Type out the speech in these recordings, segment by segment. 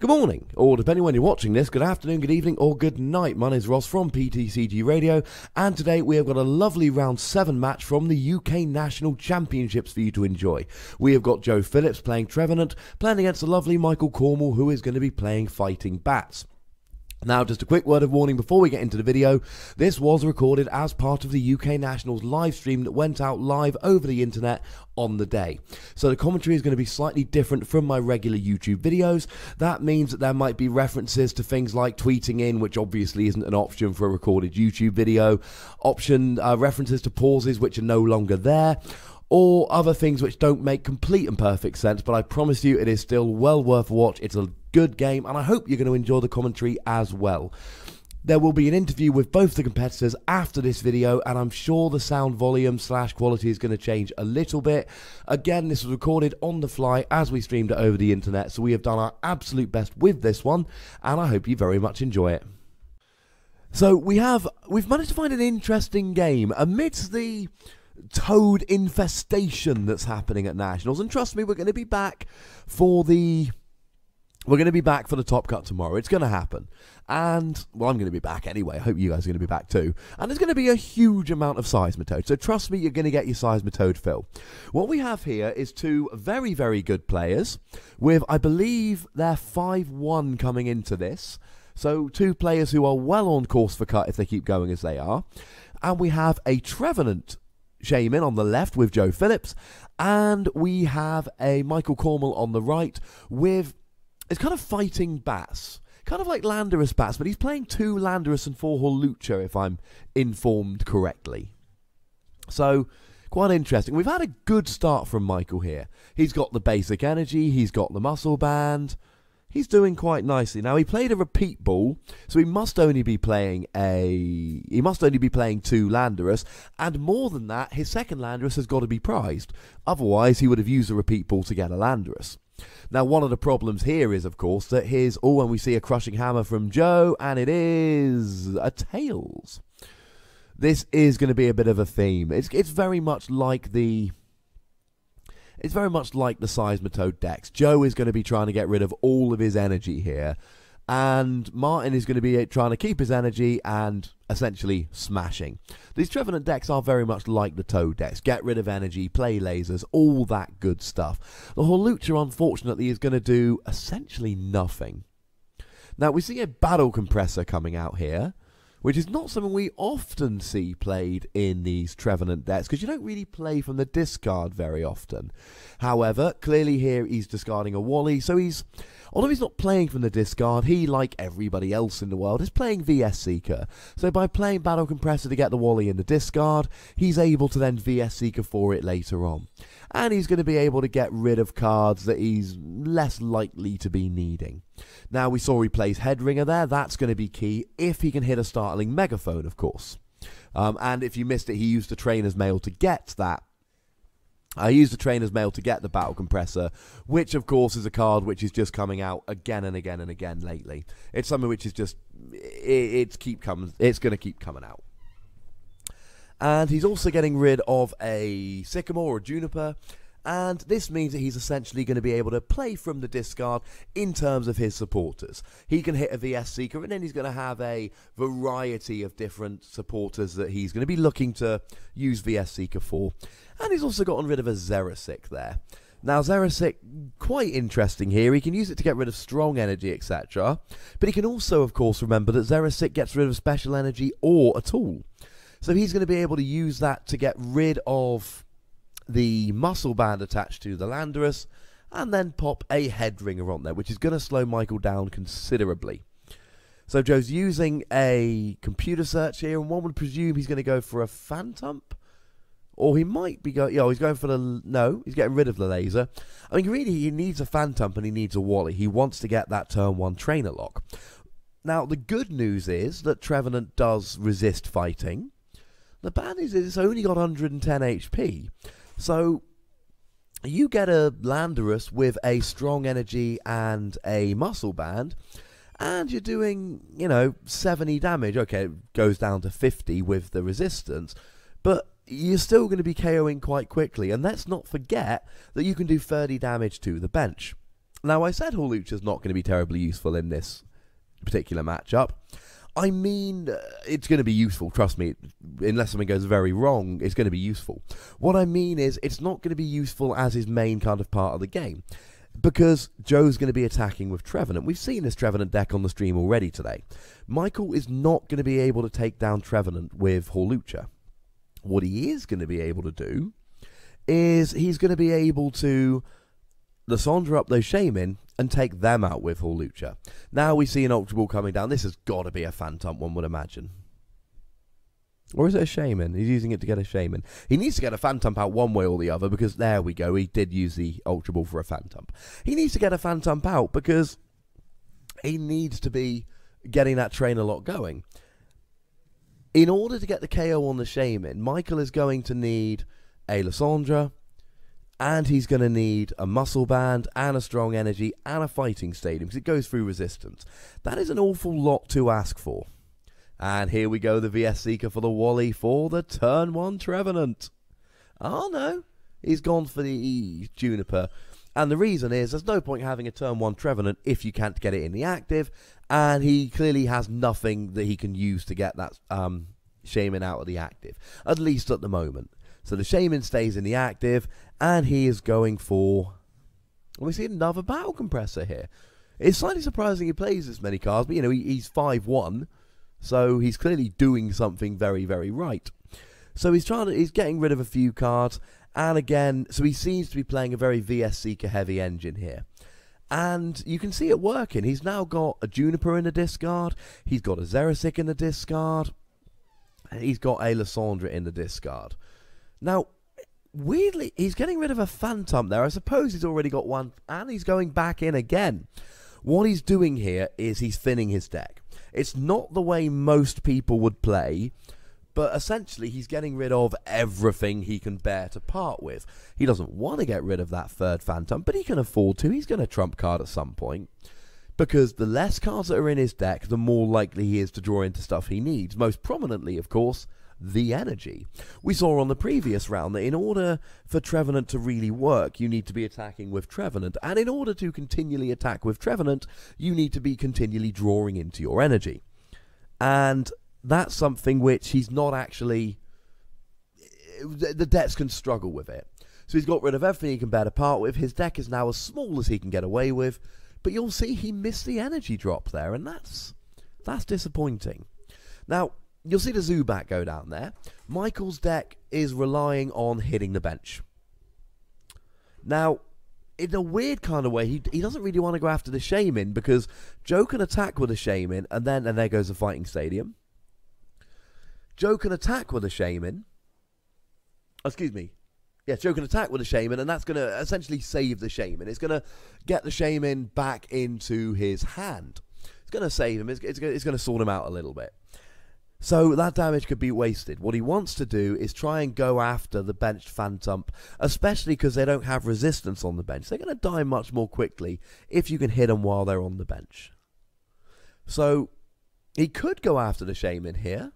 Good morning, or depending when you're watching this, good afternoon, good evening, or good night. My name is Ross from PTCGRadio, and today we have got a lovely round 7 match from the UK National Championships for you to enjoy. We have got Joe Phillips playing Trevenant, playing against the lovely Michael Cornwall, who is going to be playing Fighting Bats. Now, just a quick word of warning before we get into the video. This was recorded as part of the UK Nationals live stream that went out live over the internet on the day. So the commentary is going to be slightly different from my regular YouTube videos. That means that there might be references to things like tweeting in, which obviously isn't an option for a recorded YouTube video, references to pauses which are no longer there, or other things which don't make complete and perfect sense, but I promise you it is still well worth a watch. It's a good game, and I hope you're going to enjoy the commentary as well. There will be an interview with both the competitors after this video, and I'm sure the sound volume / quality is going to change a little bit. Again, this was recorded on the fly as we streamed it over the internet, so we have done our absolute best with this one, and I hope you very much enjoy it. So we've managed to find an interesting game amidst the toad infestation that's happening at Nationals, and trust me, we're going to be back for the top cut tomorrow. It's going to happen. And, well, I'm going to be back anyway. I hope you guys are going to be back too. And there's going to be a huge amount of Seismitoad. So trust me, you're going to get your Seismitoad fill. What we have here is two very, very good players with, I believe, they're 5-1 coming into this. So two players who are well on course for cut if they keep going as they are. And we have a Trevenant Shaman on the left with Joe Phillips. And we have a Michael Cornwall on the right with... It's kind of Fighting Bats. Kind of like Landorus Bats, but he's playing 2 Landorus and 4 Hawluch, if I'm informed correctly. So, quite interesting. We've had a good start from Michael here. He's got the basic energy, he's got the muscle band. He's doing quite nicely. Now, he played a repeat ball, so he must only be playing 2 Landorus, and more than that, his second Landorus has got to be prized. Otherwise, he would have used a repeat ball to get a Landorus. Now, one of the problems here is, of course, that and we see a Crushing Hammer from Joe, and it is a Tails. This is going to be a bit of a theme. It's very much like the Seismitoad decks. Joe is going to be trying to get rid of all of his energy here, and Martin is going to be trying to keep his energy and essentially smashing. These Trevenant decks are very much like the Toad decks. Get rid of energy, play lasers, all that good stuff. The Hawluch, unfortunately, is going to do essentially nothing. Now, we see a Battle Compressor coming out here, which is not something we often see played in these Trevenant decks, because you don't really play from the discard very often. However, clearly here he's discarding a Wally, so although he's not playing from the discard, he, like everybody else in the world, is playing VS Seeker. So by playing Battle Compressor to get the Wally in the discard, he's able to then VS Seeker for it later on. And he's going to be able to get rid of cards that he's less likely to be needing. Now, we saw he plays Headringer there. That's going to be key if he can hit a startling Megaphone, of course. And if you missed it, he used the Trainer's Mail to get that. I used the Trainer's Mail to get the Battle Compressor, which, of course, is a card which is just coming out again and again and again lately. It's something which is just... It's going to keep coming out. And he's also getting rid of a Sycamore or Juniper, and this means that he's essentially going to be able to play from the discard in terms of his supporters. He can hit a VS Seeker, and then he's going to have a variety of different supporters that he's going to be looking to use VS Seeker for. And he's also gotten rid of a Xerasic there. Now, Xerasic, quite interesting here. He can use it to get rid of strong energy, etc. But he can also, of course, remember that Xerasic gets rid of special energy or a tool. So he's going to be able to use that to get rid of the muscle band attached to the Landorus, and then pop a Headringer on there, which is going to slow Michael down considerably. So Joe's using a computer search here, and one would presume he's going to go for a Phantom, or he might be going... he's going for the... No, he's getting rid of the laser. I mean, really, he needs a Phantom and he needs a Wally. He wants to get that turn 1 trainer lock. Now, the good news is that Trevenant does resist fighting. The bad news is it's only got 110 HP. So you get a Landorus with a strong energy and a muscle band, and you're doing, 70 damage. Okay, it goes down to 50 with the resistance, but you're still going to be KOing quite quickly. And let's not forget that you can do 30 damage to the bench. Now, I said Hawluch is not going to be terribly useful in this particular matchup. I mean, it's going to be useful, trust me. Unless something goes very wrong, it's going to be useful. What I mean is, it's not going to be useful as his main kind of part of the game, because Joe's going to be attacking with Trevenant. We've seen this Trevenant deck on the stream already today. Michael is not going to be able to take down Trevenant with Hawlucha. What he is going to be able to do is he's going to be able to Lysandre up those Shaman and take them out with Hawlucha. Now we see an Ultra Ball coming down. This has got to be a Phantom, one would imagine. Or is it a Shaman? He's using it to get a Shaman. He needs to get a Phantom out one way or the other, because there we go. He did use the Ultra Ball for a Phantom. He needs to get a Phantom out because he needs to be getting that trainer lock going. In order to get the KO on the Shaman, Michael is going to need a Lysandre, and he's going to need a Muscle Band, and a Strong Energy, and a Fighting Stadium, because it goes through resistance. That is an awful lot to ask for. And here we go, the VS Seeker for the Wally for the turn 1 Trevenant. Oh no, he's gone for the Juniper. And the reason is, there's no point having a turn 1 Trevenant if you can't get it in the active, and he clearly has nothing that he can use to get that Shaman out of the active, at least at the moment. So the Shaman stays in the active, and he is going for... we see another Battle Compressor here. It's slightly surprising he plays this many cards, but you know, he's 5-1, so he's clearly doing something very, very right. So he's getting rid of a few cards, and again, so he seems to be playing a very VS Seeker heavy engine here. And you can see it working. He's now got a Juniper in the discard, he's got a Xerasic in the discard, and he's got a Lysandre in the discard. Now, weirdly, he's getting rid of a Phantom there. I suppose he's already got one, and he's going back in again. What he's doing here is he's thinning his deck. It's not the way most people would play, but essentially he's getting rid of everything he can bear to part with. He doesn't want to get rid of that third Phantom, but he can afford to. He's going to trump card at some point, because the less cards that are in his deck, the more likely he is to draw into stuff he needs. Most prominently, of course, the energy. We saw on the previous round that in order for Trevenant to really work, you need to be attacking with Trevenant, and in order to continually attack with Trevenant, you need to be continually drawing into your energy. And that's something which he's not actually... the decks can struggle with it. So he's got rid of everything he can bear to part with. His deck is now as small as he can get away with, but you'll see he missed the energy drop there, and that's disappointing. Now, you'll see the Zubat go down there. Michael's deck is relying on hitting the bench. Now, in a weird kind of way, he doesn't really want to go after the Shaman, because Joe can attack with a Shaman, and there goes the Fighting Stadium. Joe can attack with a Shaman. Excuse me. Yeah, Joe can attack with a Shaman, and that's going to essentially save the Shaman. It's going to get the Shaman back into his hand. It's going to save him. It's going to sort him out a little bit. So that damage could be wasted. What he wants to do is try and go after the benched Phantom, especially because they don't have resistance on the bench. They're going to die much more quickly if you can hit them while they're on the bench. So he could go after the Shaman here.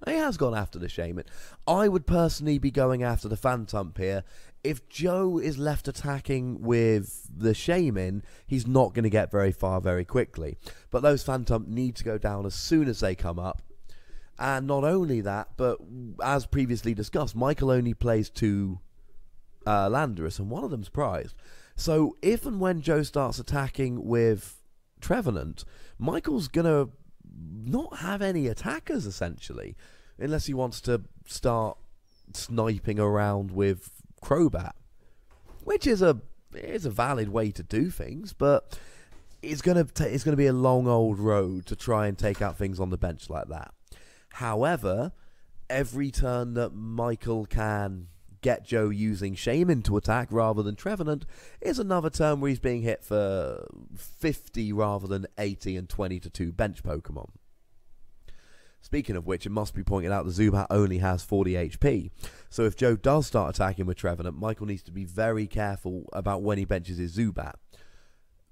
He has gone after the Shaman. I would personally be going after the Phantom here. If Joe is left attacking with the Shaman, he's not going to get very far very quickly. But those Phantom need to go down as soon as they come up. And not only that, but as previously discussed, Michael only plays 2 Landorus, and one of them's prized. So if and when Joe starts attacking with Trevenant, Michael's going to not have any attackers, essentially, unless he wants to start sniping around with Crobat, which is a valid way to do things, but it's going to be a long old road to try and take out things on the bench like that. However, every turn that Michael can get Joe using Shaman to attack rather than Trevenant is another turn where he's being hit for 50 rather than 80 and 20 to 2 bench Pokemon. Speaking of which, it must be pointed out the Zubat only has 40 HP. So if Joe does start attacking with Trevenant, Michael needs to be very careful about when he benches his Zubat,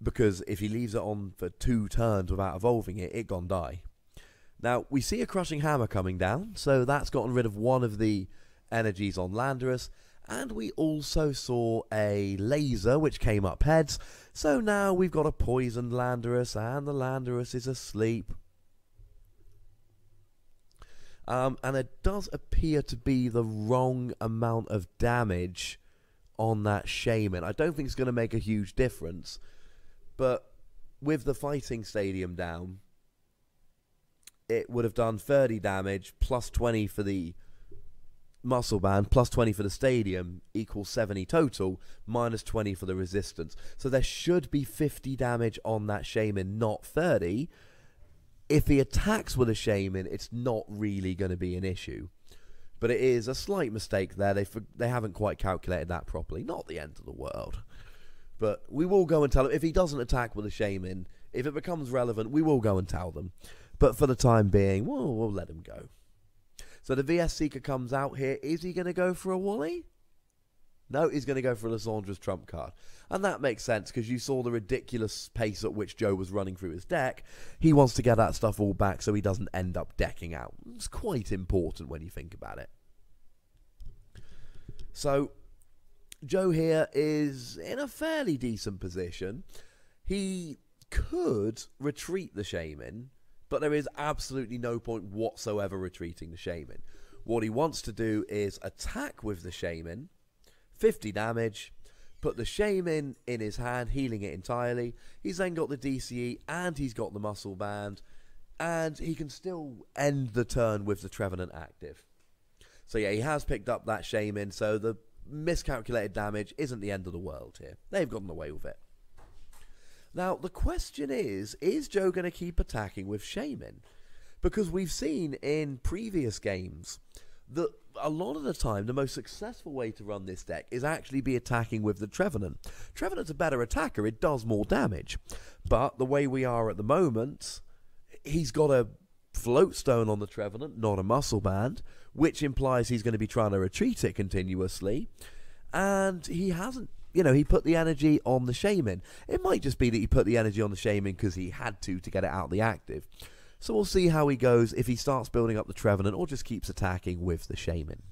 because if he leaves it on for 2 turns without evolving it, it gon' die. Now, we see a Crushing Hammer coming down, so that's gotten rid of one of the energies on Landorus, And we also saw a laser which came up heads. So now we've got a poisoned Landorus, and the Landorus is asleep. And it does appear to be the wrong amount of damage on that Shaman. I don't think it's going to make a huge difference, but with the fighting stadium down, it would have done 30 damage, plus 20 for the muscle band, plus 20 for the stadium, equals 70 total, minus 20 for the resistance. So there should be 50 damage on that Shaman, not 30. If he attacks with a Shaman, it's not really going to be an issue. But it is a slight mistake there. They haven't quite calculated that properly. Not the end of the world. But we will go and tell him. If he doesn't attack with a Shaman, if it becomes relevant, we will go and tell them. But for the time being, we'll let him go. So the VS Seeker comes out here. Is he going to go for a Wally? No, he's going to go for Lysandra's trump card. And that makes sense, because you saw the ridiculous pace at which Joe was running through his deck. He wants to get that stuff all back so he doesn't end up decking out. It's quite important when you think about it. So, Joe here is in a fairly decent position. He could retreat the Shaman, but there is absolutely no point whatsoever retreating the Shaman. What he wants to do is attack with the Shaman, 50 damage, put the Shaman in his hand, healing it entirely. He's then got the DCE and he's got the muscle band, and he can still end the turn with the Trevenant active. So yeah, he has picked up that Shaman, so the miscalculated damage isn't the end of the world here. They've gotten away with it. Now, the question is Joe going to keep attacking with Shaman? Because we've seen in previous games that a lot of the time, the most successful way to run this deck is actually be attacking with the Trevenant. Trevenant's a better attacker, it does more damage. But the way we are at the moment, he's got a float stone on the Trevenant, not a muscle band, which implies he's going to be trying to retreat it continuously. And he hasn't. You know, he put the energy on the Shaman. It might just be that he put the energy on the Shaman because he had to get it out of the active. So we'll see how he goes, if he starts building up the Trevenant or just keeps attacking with the Shaman.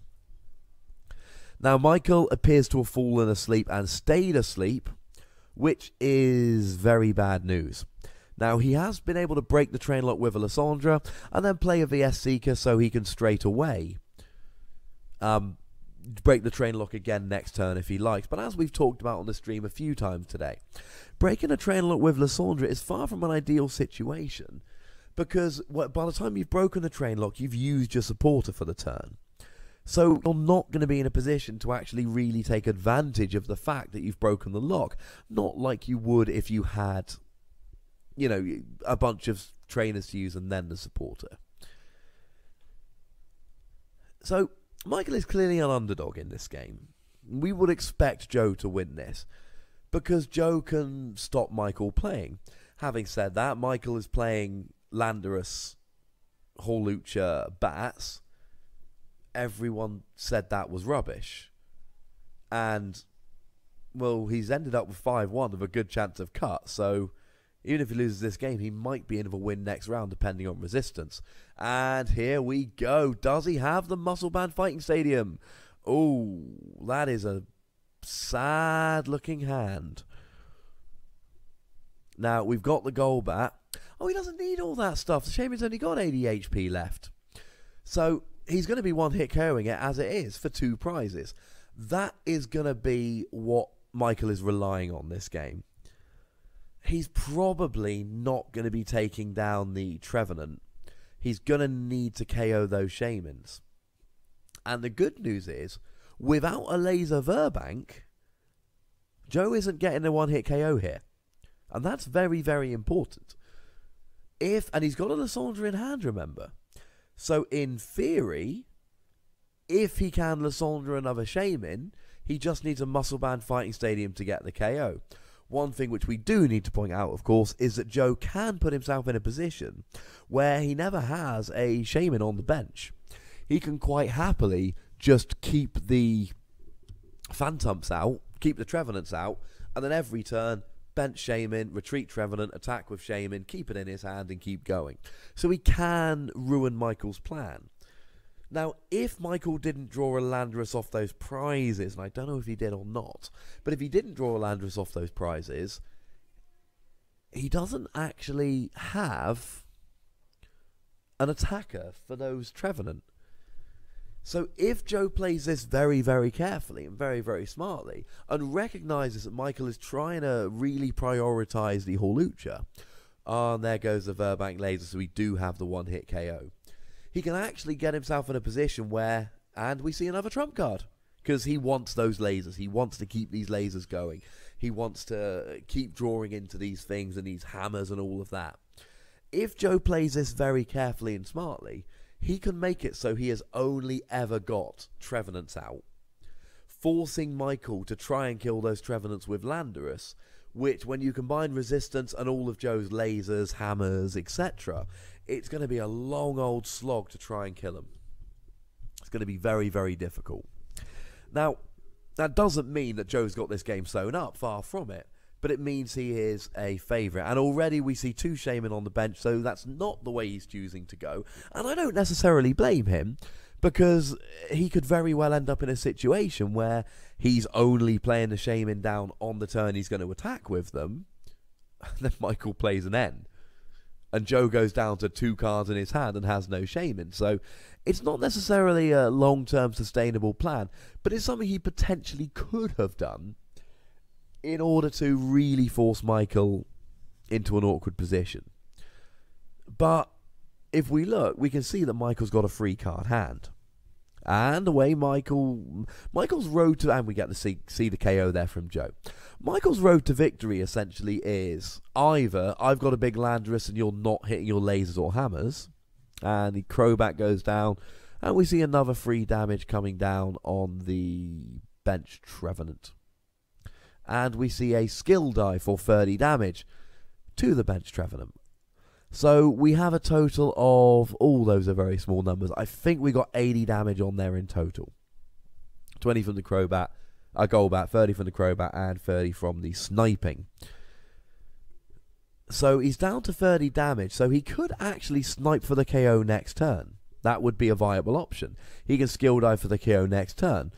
Now, Michael appears to have fallen asleep and stayed asleep, which is very bad news. Now, he has been able to break the train lock with a Lysandra and then play a VS Seeker so he can straight away break the train lock again next turn if he likes. But as we've talked about on the stream a few times today, breaking a train lock with Lysandra is far from an ideal situation, because by the time you've broken the train lock, you've used your supporter for the turn. So you're not going to be in a position to actually really take advantage of the fact that you've broken the lock. Not like you would if you had, you know, a bunch of trainers to use and then the supporter. So Michael is clearly an underdog in this game. We would expect Joe to win this, because Joe can stop Michael playing. Having said that, Michael is playing Landorus, Hawluch, Bats. Everyone said that was rubbish. And, well, he's ended up with 5-1 with a good chance of cut, so even if he loses this game, he might be in for a win next round, depending on resistance. And here we go. Does he have the Muscle Band Fighting Stadium? Oh, that is a sad-looking hand. Now, we've got the Golbat. Oh, he doesn't need all that stuff. The Shaman's only got 80 HP left. So, he's going to be one-hit KOing it as it is for 2 prizes. That is going to be what Michael is relying on this game. He's probably not going to be taking down the Trevenant. He's going to need to KO those Shamans. And the good news is, without a Laser Verbank, Joe isn't getting a one-hit KO here. And that's very, very important. And he's got a Lysandra in hand, remember. So, in theory, if he can Lysandra another Shaman, he just needs a Muscle Band Fighting Stadium to get the KO. One thing which we do need to point out, of course, is that Joe can put himself in a position where he never has a Shaman on the bench. He can quite happily just keep the Phantoms out, keep the Trevenants out, and then every turn, bench Shaman, retreat Trevenant, attack with Shaman, keep it in his hand and keep going. So he can ruin Michael's plan. Now, if Michael didn't draw a Landorus off those prizes, and I don't know if he did or not, but if he didn't draw a Landorus off those prizes, he doesn't actually have an attacker for those Trevenant. So if Joe plays this very, very carefully and very, very smartly, and recognises that Michael is trying to really prioritise the Hawluch, and there goes the Verbank laser, so we do have the one-hit KO, he can actually get himself in a position where, and we see another trump card, because he wants those lasers, he wants to keep these lasers going, he wants to keep drawing into these things and these hammers and all of that. If Joe plays this very carefully and smartly, he can make it so he has only ever got Trevenants out, forcing Michael to try and kill those Trevenants with Landorus, which, when you combine resistance and all of Joe's lasers, hammers, etc., it's going to be a long old slog to try and kill him. It's going to be very, very difficult. Now, that doesn't mean that Joe's got this game sewn up, far from it, but it means he is a favourite. And already we see 2 Shaman on the bench, so that's not the way he's choosing to go. And I don't necessarily blame him, because he could very well end up in a situation where he's only playing the Shaman down on the turn he's going to attack with them, and then Michael plays an N, and Joe goes down to 2 cards in his hand and has no Shaman. So it's not necessarily a long-term sustainable plan, but it's something he potentially could have done in order to really force Michael into an awkward position. But if we look, we can see that Michael's got a 3-card hand. And the way Michael's road to, and we get to see the KO there from Joe. Michael's road to victory essentially is either I've got a big Landorus and you're not hitting your lasers or hammers, and the Crobat goes down, and we see another 3 damage coming down on the bench Trevenant. And we see a skill die for 30 damage to the bench Trevenant. So we have a total of, all those are very small numbers, I think we got 80 damage on there in total. 20 from the Crobat, a Golbat, 30 from the Crobat, and 30 from the sniping. So he's down to 30 damage, so he could actually snipe for the KO next turn. That would be a viable option. He can skill die for the KO next turn.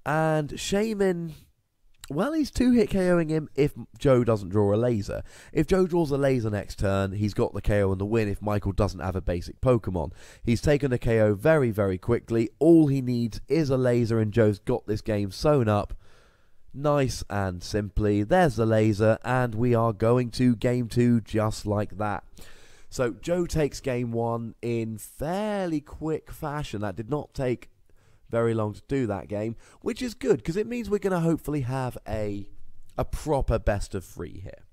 And Shaman, well, he's 2-hit KOing him if Joe doesn't draw a laser. If Joe draws a laser next turn, he's got the KO and the win if Michael doesn't have a basic Pokemon. He's taken the KO very, very quickly. All he needs is a laser, and Joe's got this game sewn up. Nice and simply. There's the laser, and we are going to game 2 just like that. So Joe takes game 1 in fairly quick fashion. That did not take very long to do that game, which is good, because it means we're going to hopefully have a proper best of 3 here.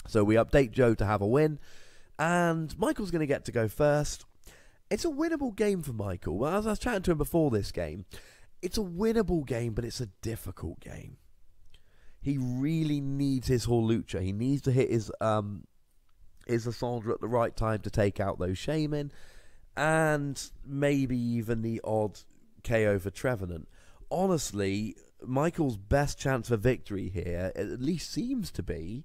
So we update Joe to have a win, and Michael's going to get to go first. It's a winnable game for Michael. Well, as I was chatting to him before this game, it's a winnable game, but it's a difficult game. He really needs his Hawluch. He needs to hit his Lysandre at the right time to take out those Shaman, and maybe even the odd KO for Trevenant. Honestly, Michael's best chance for victory here, at least seems to be,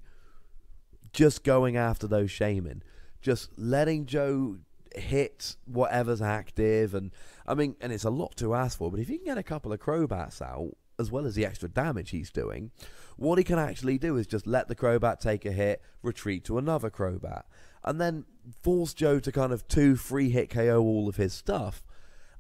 just going after those Shaman. Just letting Joe hit whatever's active, and I mean, and it's a lot to ask for, but if he can get a couple of Crobats out, as well as the extra damage he's doing, what he can actually do is just let the Crobat take a hit, retreat to another Crobat, and then force Joe to kind of 2-3 hit KO all of his stuff.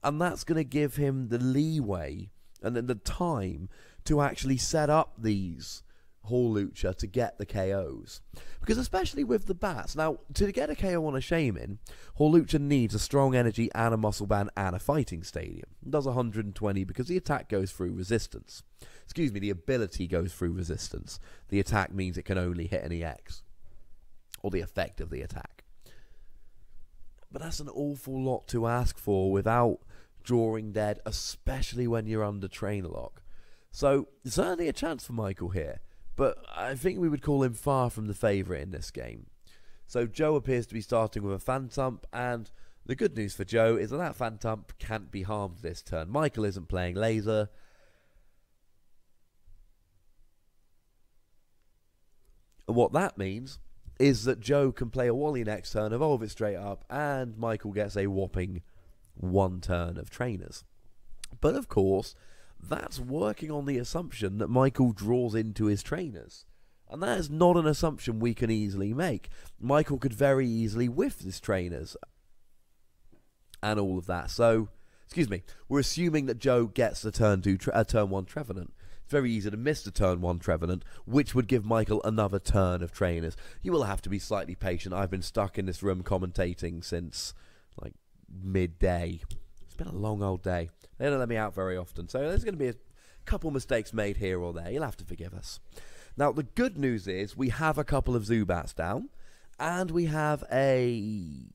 And that's going to give him the leeway and then the time to actually set up these Hawluch to get the KOs. Because especially with the bats, now to get a KO on a Shaman, Hawluch needs a strong energy and a muscle band and a fighting stadium. It does 120 because the attack goes through resistance. Excuse me, the ability goes through resistance. The attack means it can only hit an EX, or the effect of the attack. But that's an awful lot to ask for without drawing dead, especially when you're under trainer lock. So certainly a chance for Michael here, but I think we would call him far from the favourite in this game. So Joe appears to be starting with a Phantump, and the good news for Joe is that Phantump can't be harmed this turn. Michael isn't playing laser. And what that means is that Joe can play a Wally next turn, evolve it straight up, and Michael gets a whopping one turn of trainers. But of course, that's working on the assumption that Michael draws into his trainers. And that is not an assumption we can easily make. Michael could very easily whiff his trainers and all of that. So, excuse me, we're assuming that Joe gets the turn 1 Trevenant. It's very easy to miss the turn 1 Trevenant, which would give Michael another turn of trainers. You will have to be slightly patient. I've been stuck in this room commentating since, like, midday. It's been a long old day. They don't let me out very often, so there's going to be a couple mistakes made here or there. You'll have to forgive us. Now, the good news is we have a couple of Zubats down, and we have a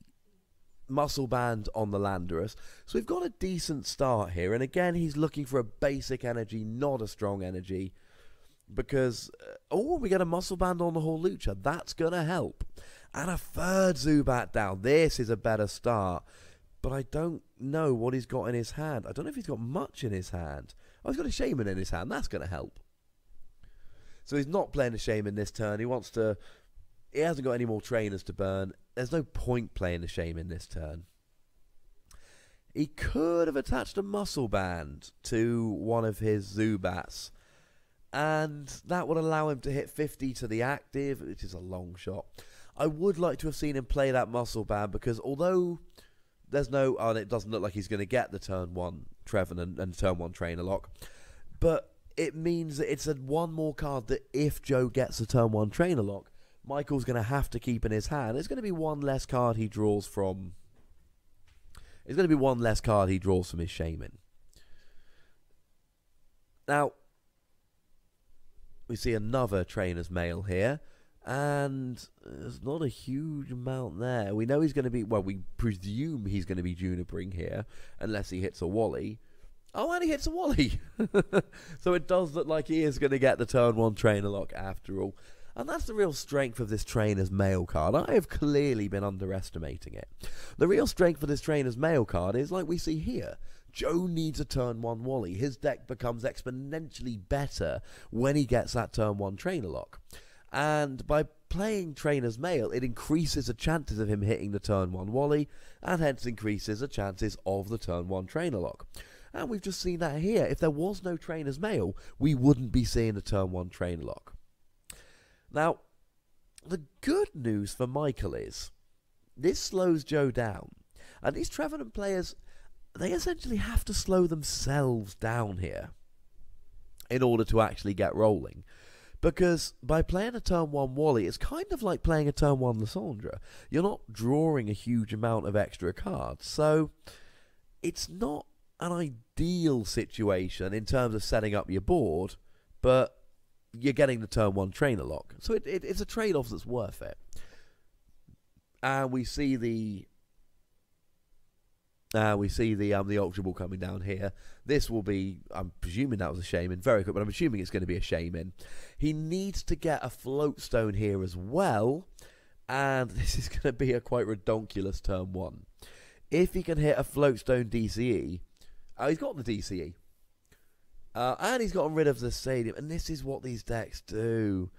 muscle band on the Landorus. So we've got a decent start here, and again, he's looking for a basic energy, not a strong energy, because, we get a muscle band on the Hawluch. That's going to help. And a third Zubat down. This is a better start. But I don't know what he's got in his hand. I don't know if he's got much in his hand. Oh, he's got a Shaman in his hand. That's going to help. So he's not playing a Shaman this turn. He wants to... He hasn't got any more trainers to burn. There's no point playing a Shaman this turn. He could have attached a Muscle Band to one of his Zubats. And that would allow him to hit 50 to the active, which is a long shot. I would like to have seen him play that Muscle Band, because although... There's no... Oh, it doesn't look like he's going to get the turn 1 Trevenant and turn 1 Trainer Lock. But it means that it's one more card that if Joe gets a turn 1 Trainer Lock, Michael's going to have to keep in his hand. It's going to be one less card he draws from... It's going to be one less card he draws from his Shaman. Now, we see another Trainer's Mail here. And there's not a huge amount there. We know he's going to be... Well, we presume he's going to be Junipering here, unless he hits a Wally. Oh, and he hits a Wally! So it does look like he is going to get the turn 1 Trainer Lock after all. And that's the real strength of this Trainer's Mail card. I have clearly been underestimating it. The real strength of this Trainer's Mail card is like we see here. Joe needs a turn 1 Wally. His deck becomes exponentially better when he gets that turn 1 Trainer Lock. And by playing Trainer's Mail, it increases the chances of him hitting the turn 1 Wally, and hence increases the chances of the turn 1 Trainer Lock. And we've just seen that here. If there was no Trainer's Mail, we wouldn't be seeing the turn 1 Trainer Lock. Now, the good news for Michael is, this slows Joe down. And these Trevenant players, they essentially have to slow themselves down here in order to actually get rolling. Because by playing a turn 1 Wally, it's kind of like playing a turn 1 Lysandra. You're not drawing a huge amount of extra cards. So it's not an ideal situation in terms of setting up your board, but you're getting the turn 1 Trainer Lock. So it's a trade-off that's worth it. And we see the Ultra Ball coming down here. This will be, I'm presuming that was a Shaman, very quick, but I'm assuming it's going to be a Shaman. He needs to get a Floatstone here as well, and this is going to be a quite redonkulous turn 1. If he can hit a Floatstone DCE, he's got the DCE, and he's gotten rid of the Stadium, and this is what these decks do.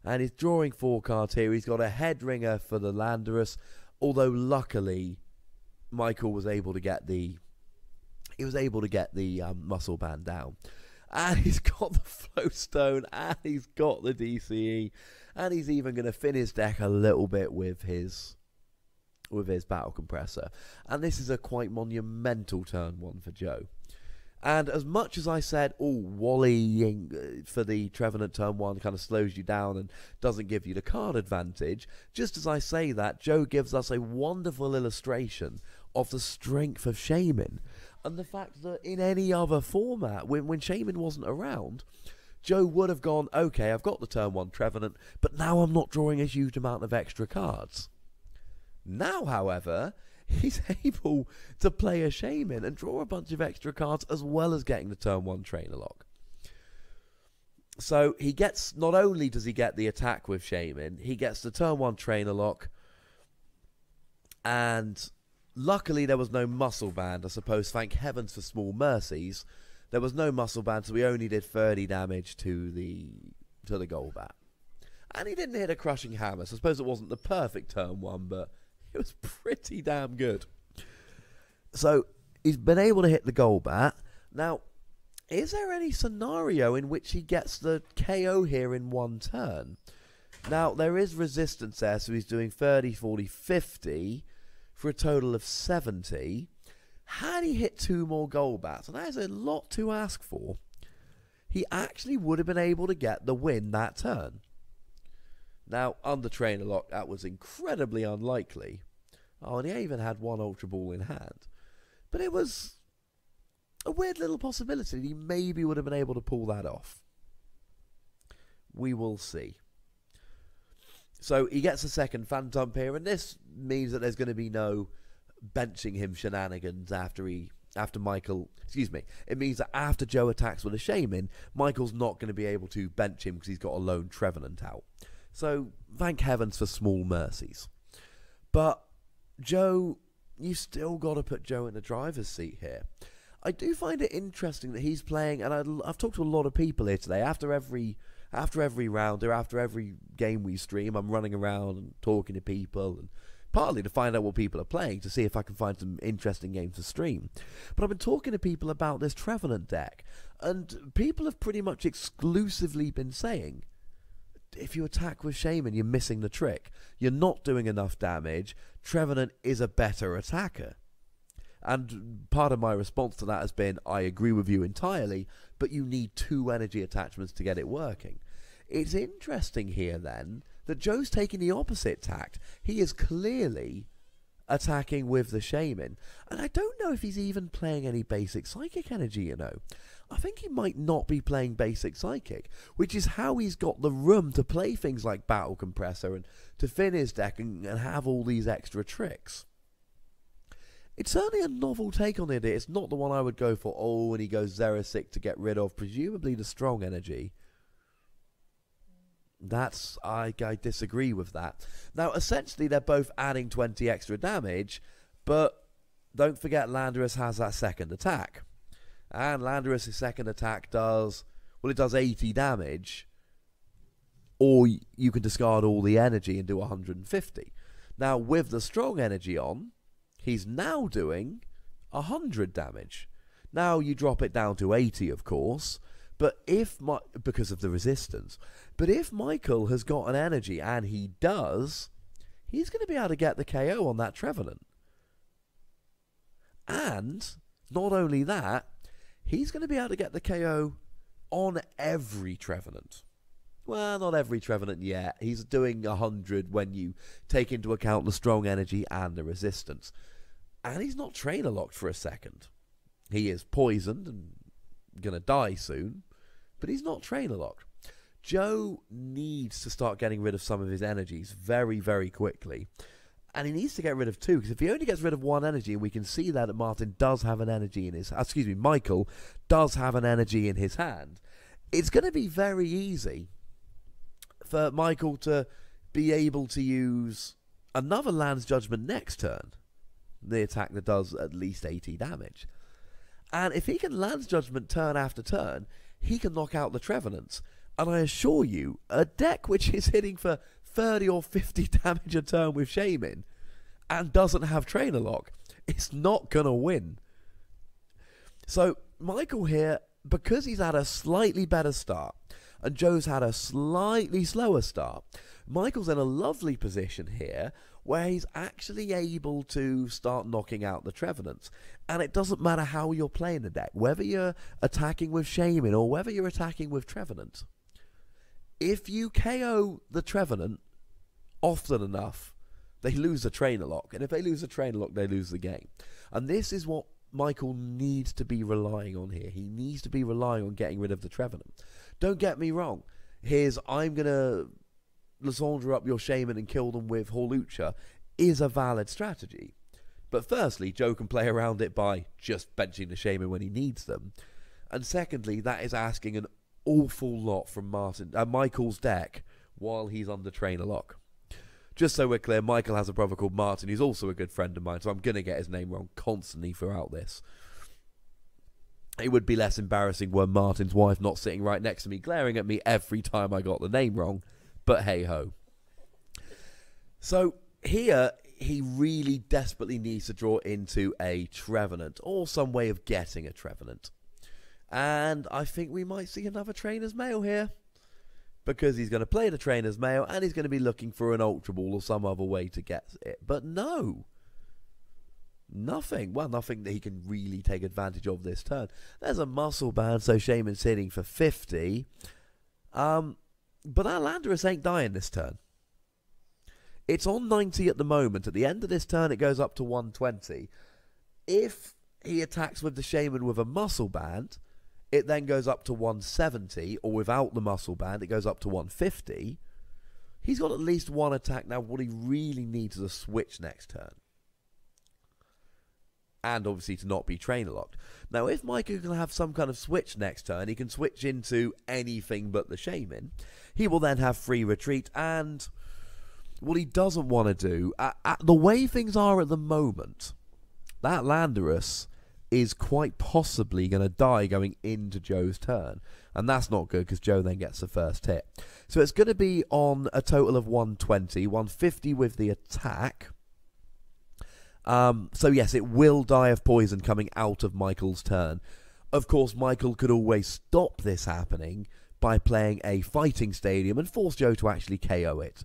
And he's drawing 4 cards here. He's got a Headringer for the Landorus, although luckily Michael was able to get the Muscle Band down, and he's got the Floatstone, and he's got the DCE, and he's even going to fin his deck a little bit with his Battle Compressor. And this is a quite monumental turn 1 for Joe. And as much as I said, Wallying for the Trevenant turn 1 kind of slows you down and doesn't give you the card advantage, just as I say that, Joe gives us a wonderful illustration of the strength of Shaman. And the fact that in any other format, when Shaman wasn't around, Joe would have gone, okay, I've got the turn 1 Trevenant, but now I'm not drawing a huge amount of extra cards. Now, however, he's able to play a Shaman and draw a bunch of extra cards as well as getting the turn 1 Trainer Lock. So he gets, not only does he get the attack with Shaman, he gets the turn 1 Trainer Lock, and luckily there was no Muscle Band. I suppose, thank heavens for small mercies, there was no Muscle Band, so we only did 30 damage to the Golbat. And he didn't hit a Crushing Hammer, so I suppose it wasn't the perfect turn 1, but it was pretty damn good. So He's been able to hit the Golbat. Now, is there any scenario in which he gets the KO here in one turn? Now, there is resistance there, so he's doing 30, 40, 50 for a total of 70. Had he hit 2 more Golbats, and that is a lot to ask for, he actually would have been able to get the win that turn. Now, under Trainer Lock, that was incredibly unlikely. Oh, and he even had 1 Ultra Ball in hand. But it was a weird little possibility that he maybe would have been able to pull that off. We will see. So he gets a second Phantom here, and this means that there's going to be no benching him shenanigans after Michael, excuse me, it means that after Joe attacks with a Shaman, Michael's not going to be able to bench him because he's got a lone Trevenant out. So thank heavens for small mercies. But Joe, you still got to put Joe in the driver's seat here. I do find it interesting that he's playing, and I've talked to a lot of people here today. After every round or after every game we stream, I'm running around and talking to people, and partly to find out what people are playing, to see if I can find some interesting games to stream. But I've been talking to people about this Trevenant deck, and people have pretty much exclusively been saying, if you attack with Shaman, you're missing the trick. You're not doing enough damage. Trevenant is a better attacker. And part of my response to that has been, I agree with you entirely, but you need 2 energy attachments to get it working. It's interesting here, then, that Joe's taking the opposite tact. He is clearly attacking with the Shaman. And I don't know if he's even playing any basic Psychic energy, you know. I think he might not be playing basic Psychic, which is how he's got the room to play things like Battle Compressor and to fin his deck and have all these extra tricks. It's certainly a novel take on the idea. It's not the one I would go for, oh, and he goes Xerasic to get rid of, presumably, the strong energy. I disagree with that. Now, essentially, they're both adding 20 extra damage, but don't forget Landorus has that second attack. And Landorus' second attack does 80 damage, or you can discard all the energy and do 150. Now, with the strong energy on, he's now doing 100 damage. Now you drop it down to 80, of course, but because of the resistance. But if Michael has got an energy, and he does, he's going to be able to get the KO on that Trevenant. And not only that, he's going to be able to get the KO on every Trevenant. Well, not every Trevenant yet. He's doing 100 when you take into account the strong energy and the resistance. And he's not trainer locked for a second. He is poisoned and going to die soon, but he's not trainer locked. Joe needs to start getting rid of some of his energies very, very quickly. And he needs to get rid of 2, because if he only gets rid of 1 energy, and we can see that Martin does have an energy in his... Michael does have an energy in his hand, it's going to be very easy for Michael to be able to use another Land's Judgment next turn. The attack that does at least 80 damage. And if he can Land's Judgment turn after turn, he can knock out the Trevenants. And I assure you, a deck which is hitting for 30 or 50 damage a turn with Shaman and doesn't have Trainer Lock, it's not going to win. So Michael here, because he's had a slightly better start and Joe's had a slightly slower start, Michael's in a lovely position here where he's actually able to start knocking out the Trevenants. And it doesn't matter how you're playing the deck, whether you're attacking with Shaman or whether you're attacking with Trevenant. If you KO the Trevenant often enough, they lose a Trainer Lock. And if they lose a Trainer Lock, they lose the game. And this is what Michael needs to be relying on here. He needs to be relying on getting rid of the Trevenant. Don't get me wrong. Here's, I'm going to Lysandre up your Shaman and kill them with Hawluch is a valid strategy. But firstly, Joe can play around it by just benching the Shaman when he needs them. And secondly, that is asking an awful lot from Michael's deck while he's under Trainer Lock. Just so we're clear, Michael has a brother called Martin, who's also a good friend of mine, so I'm going to get his name wrong constantly throughout this. It would be less embarrassing were Martin's wife not sitting right next to me, glaring at me every time I got the name wrong. But hey-ho. So here, he really desperately needs to draw into a Trevenant, or some way of getting a Trevenant. And I think we might see another Trainer's Mail here, because he's going to play the Trainer's Mail, and he's going to be looking for an Ultra Ball or some other way to get it. But no. Nothing. Well, nothing that he can really take advantage of this turn. There's a Muscle Band, so Shaman's hitting for 50. But that Landorus ain't dying this turn. It's on 90 at the moment. At the end of this turn, it goes up to 120. If he attacks with the Shaman with a Muscle Band, it then goes up to 170, or without the Muscle Band, it goes up to 150. He's got at least one attack now. What he really needs is a switch next turn. And obviously to not be trainer locked. Now, if Michael can have some kind of switch next turn, he can switch into anything but the Shaman. He will then have free retreat, and what he doesn't want to do, the way things are at the moment, that Landorus is quite possibly going to die going into Joe's turn. And that's not good, because Joe then gets the first hit. So it's going to be on a total of 120, 150 with the attack. So yes, it will die of poison coming out of Michael's turn. Of course, Michael could always stop this happening by playing a Fighting Stadium and force Joe to actually KO it.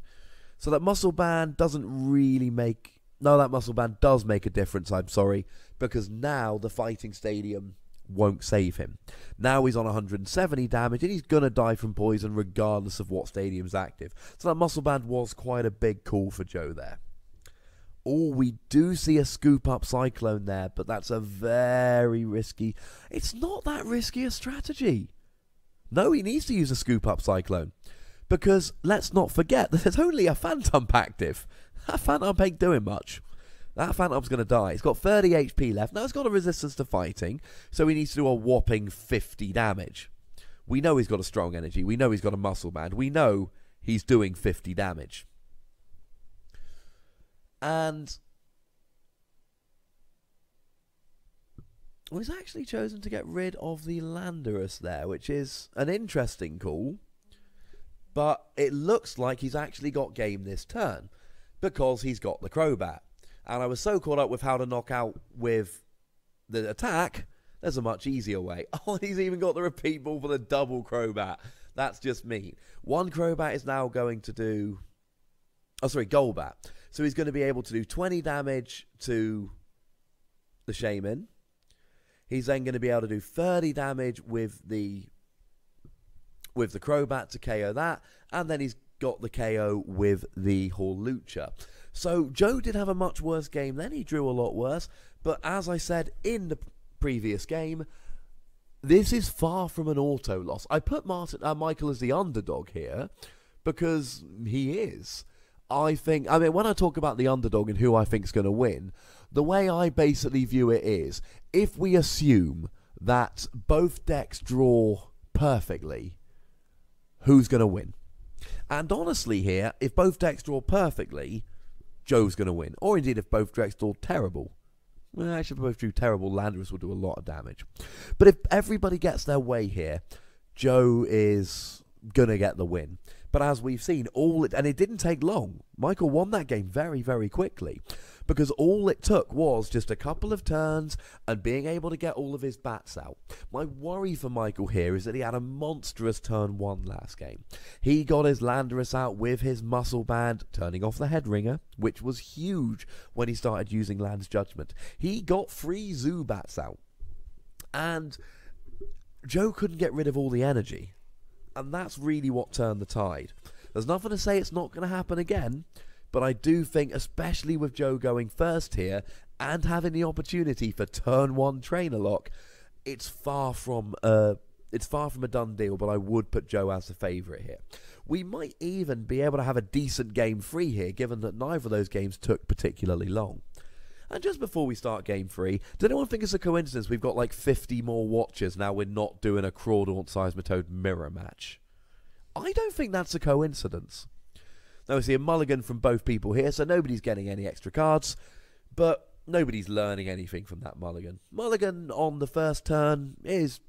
So that Muscle Band doesn't really make... No, that Muscle Band does make a difference, I'm sorry, because now the Fighting Stadium won't save him. Now he's on 170 damage, and he's going to die from poison regardless of what stadium's active. So that Muscle Band was quite a big call for Joe there. Oh, we do see a Scoop Up Cyclone there, but that's a very risky... It's not that risky a strategy. No, he needs to use a Scoop Up Cyclone. Because let's not forget that there's only a Phantom active. That Phantom ain't doing much. That Phantom's going to die. It's got 30 HP left. Now it's got a resistance to fighting, so he needs to do a whopping 50 damage. We know he's got a strong energy. We know he's got a Muscle Band. We know he's doing 50 damage. And he's actually chosen to get rid of the Landorus there, which is an interesting call. But it looks like he's actually got game this turn, because he's got the Crobat. And I was so caught up with how to knock out with the attack, there's a much easier way. Oh, he's even got the repeat ball for the double Crobat. That's just mean. One Crobat is now going to do... Oh, sorry, Golbat. So he's going to be able to do 20 damage to the Shaman. He's then going to be able to do 30 damage with the Crobat to KO that. And then he's got the KO with the Hawluch. So Joe did have a much worse game then. He drew a lot worse. But as I said in the previous game, this is far from an auto loss. I put Michael as the underdog here because he is. I mean, when I talk about the underdog and who I think is going to win, the way I basically view it is, if we assume that both decks draw perfectly, who's going to win? And honestly here, if both decks draw perfectly, Joe's going to win. Or indeed, if both decks draw terrible. Well, actually, if both drew terrible, Landorus will do a lot of damage. But if everybody gets their way here, Joe is going to get the win. But as we've seen, and it didn't take long. Michael won that game very, very quickly. Because all it took was just a couple of turns and being able to get all of his bats out. My worry for Michael here is that he had a monstrous turn 1 last game. He got his Landorus out with his Muscle Band, turning off the Head Ringer, which was huge when he started using Land's Judgment. He got 3 Zubats out. And Joe couldn't get rid of all the energy. And that's really what turned the tide. There's nothing to say it's not going to happen again, but I do think, especially with Joe going first here and having the opportunity for turn 1 trainer lock, it's far from a done deal. But I would put Joe as the favourite here. We might even be able to have a decent game 3 here, given that neither of those games took particularly long. And just before we start game 3, does anyone think it's a coincidence we've got like 50 more watchers now we're not doing a Crawdaunt Seismitoad mirror match? I don't think that's a coincidence. Now we see a mulligan from both people here, so nobody's getting any extra cards, but nobody's learning anything from that mulligan. Mulligan on the first turn is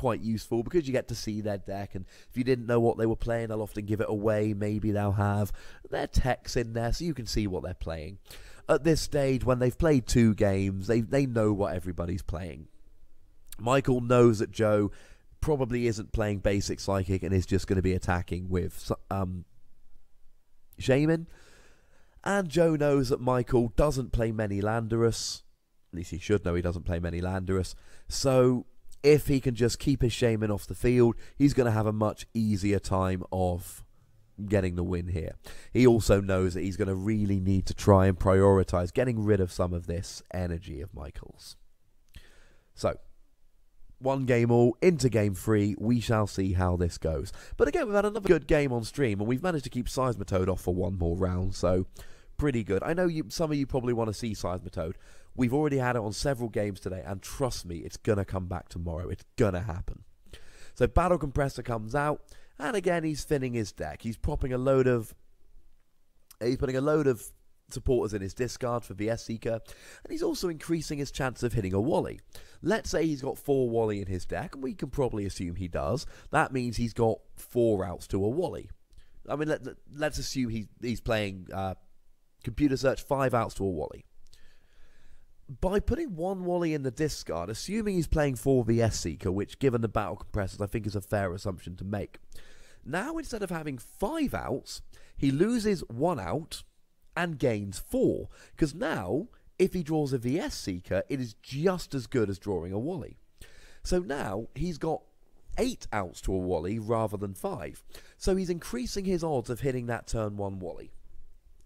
quite useful because you get to see their deck, and if you didn't know what they were playing, they'll often give it away. Maybe they'll have their text in there so you can see what they're playing. At this stage, when they've played 2 games, they know what everybody's playing. Michael knows that Joe probably isn't playing basic Psychic and is just going to be attacking with Shaman. And Joe knows that Michael doesn't play many Landorus. At least he should know he doesn't play many Landorus. So if he can just keep his Shaman off the field, he's going to have a much easier time of getting the win here. He also knows that he's going to really need to try and prioritise getting rid of some of this energy of Michael's. So, 1 game all, into game 3, we shall see how this goes. But again, we've had another good game on stream, and we've managed to keep Seismitoad off for 1 more round, so pretty good. I know some of you probably want to see Seismitoad. We've already had it on several games today, and trust me, it's going to come back tomorrow. It's going to happen. So Battle Compressor comes out, and again, he's thinning his deck. He's putting a load of supporters in his discard for VS Seeker, and he's also increasing his chance of hitting a Wally. Let's say he's got 4 Wally in his deck, and we can probably assume he does. That means he's got 4 outs to a Wally. I mean, let's assume he's playing Computer Search 5 outs to a Wally. By putting 1 Wally in the discard, assuming he's playing 4 VS Seeker, which given the Battle Compressors I think is a fair assumption to make. Now instead of having 5 outs, he loses 1 out and gains 4. Because now, if he draws a VS Seeker, it is just as good as drawing a Wally. So now, he's got 8 outs to a Wally rather than 5. So he's increasing his odds of hitting that turn 1 Wally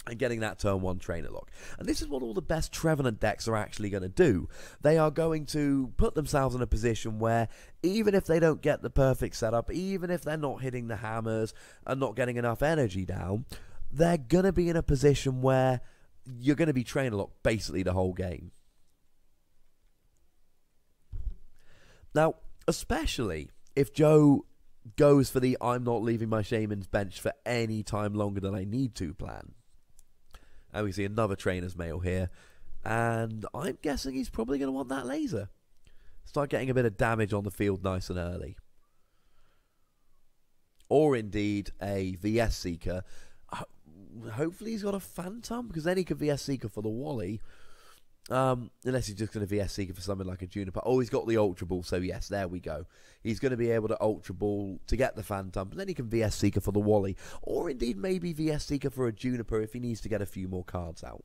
and getting that turn 1 Trainer Lock. And this is what all the best Trevenant decks are actually going to do. They are going to put themselves in a position where, even if they don't get the perfect setup, even if they're not hitting the hammers and not getting enough energy down, they're going to be in a position where you're going to be Trainer Locked basically the whole game. Now, especially if Joe goes for the I'm not leaving my Shaman's bench for any time longer than I need to plan. And we see another Trainer's Mail here. And I'm guessing he's probably going to want that laser. Start getting a bit of damage on the field nice and early. Or indeed a VS Seeker. Hopefully he's got a Phantom, because then he could VS Seeker for the Wally. Unless he's just going to VS Seeker for something like a Juniper. Oh, he's got the Ultra Ball, so yes, there we go. He's going to be able to Ultra Ball to get the Phantom, but then he can VS Seeker for the Wally. Or indeed maybe VS Seeker for a Juniper if he needs to get a few more cards out.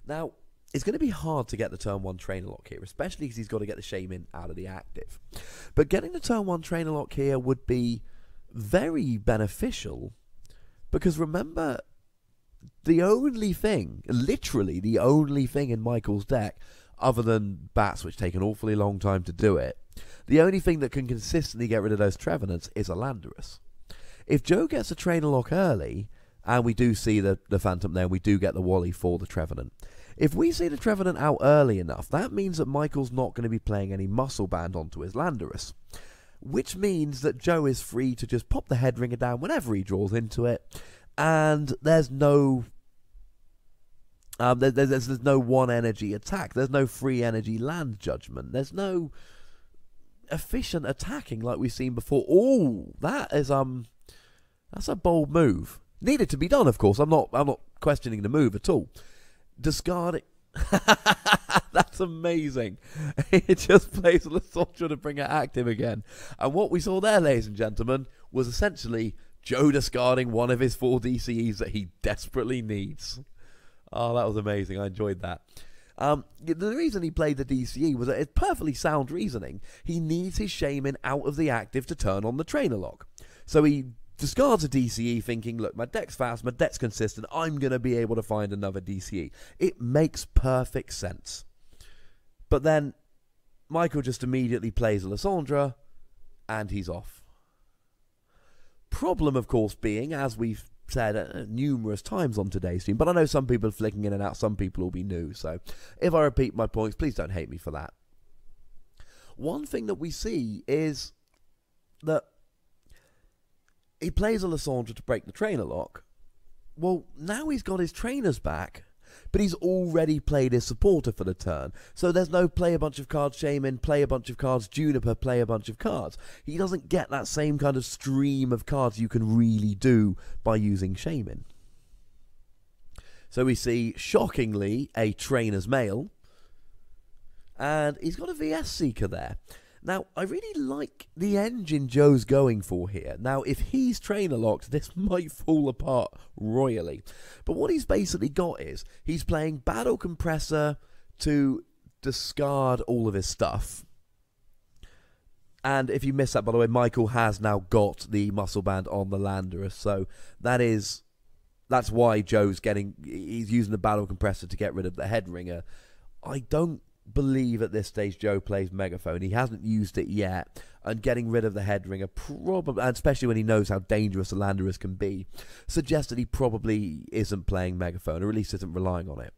Now, it's going to be hard to get the turn 1 Trainer Lock here, especially because he's got to get the Shaman out of the active. But getting the turn 1 Trainer Lock here would be very beneficial, because remember, the only thing, literally the only thing in Michael's deck, other than bats, which take an awfully long time to do it, the only thing that can consistently get rid of those Trevenants is a Landorus. If Joe gets a Trainer Lock early, and we do see the Phantom there, we do get the Wally for the Trevenant. If we see the Trevenant out early enough, that means that Michael's not going to be playing any Muscle Band onto his Landorus. Which means that Joe is free to just pop the Headringer down whenever he draws into it, and there's no there's no 1 energy attack. There's no free energy land judgment. There's no efficient attacking like we've seen before. Oh, that's a bold move. Needed to be done, of course. I'm not questioning the move at all. Discard it. That's amazing. It just plays Lysandra to bring it active again. And what we saw there, ladies and gentlemen, was essentially Joe discarding one of his 4 DCEs that he desperately needs. Oh, that was amazing. I enjoyed that. The reason he played the DCE was that it's perfectly sound reasoning. He needs his Shaman out of the active to turn on the Trainer Lock. So he discards a DCE thinking, look, my deck's fast, my deck's consistent, I'm going to be able to find another DCE. It makes perfect sense. But then Michael just immediately plays a Lysandra, and he's off. Problem, of course, being, as we've said numerous times on today's stream, but I know some people are flicking in and out, some people will be new, so if I repeat my points, please don't hate me for that. One thing that we see is that he plays a Lysandra to break the Trainer Lock. Well, now he's got his trainers back, but he's already played his supporter for the turn. So there's no play a bunch of cards Shaman, play a bunch of cards Juniper, play a bunch of cards. He doesn't get that same kind of stream of cards you can really do by using Shaman. So we see, shockingly, a Trainer's Mail, and he's got a VS Seeker there. Now, I really like the engine Joe's going for here. Now, if he's trainer locked, this might fall apart royally. But what he's basically got is, he's playing Battle Compressor to discard all of his stuff. And if you missed that, by the way, Michael has now got the Muscle Band on the Landorus. So that's why Joe's he's using the Battle Compressor to get rid of the Headringer. I don't believe at this stage Joe plays Megaphone. He hasn't used it yet, and getting rid of the Headringer probably, and especially when he knows how dangerous the Landorus can be, suggests that he probably isn't playing Megaphone, or at least isn't relying on it.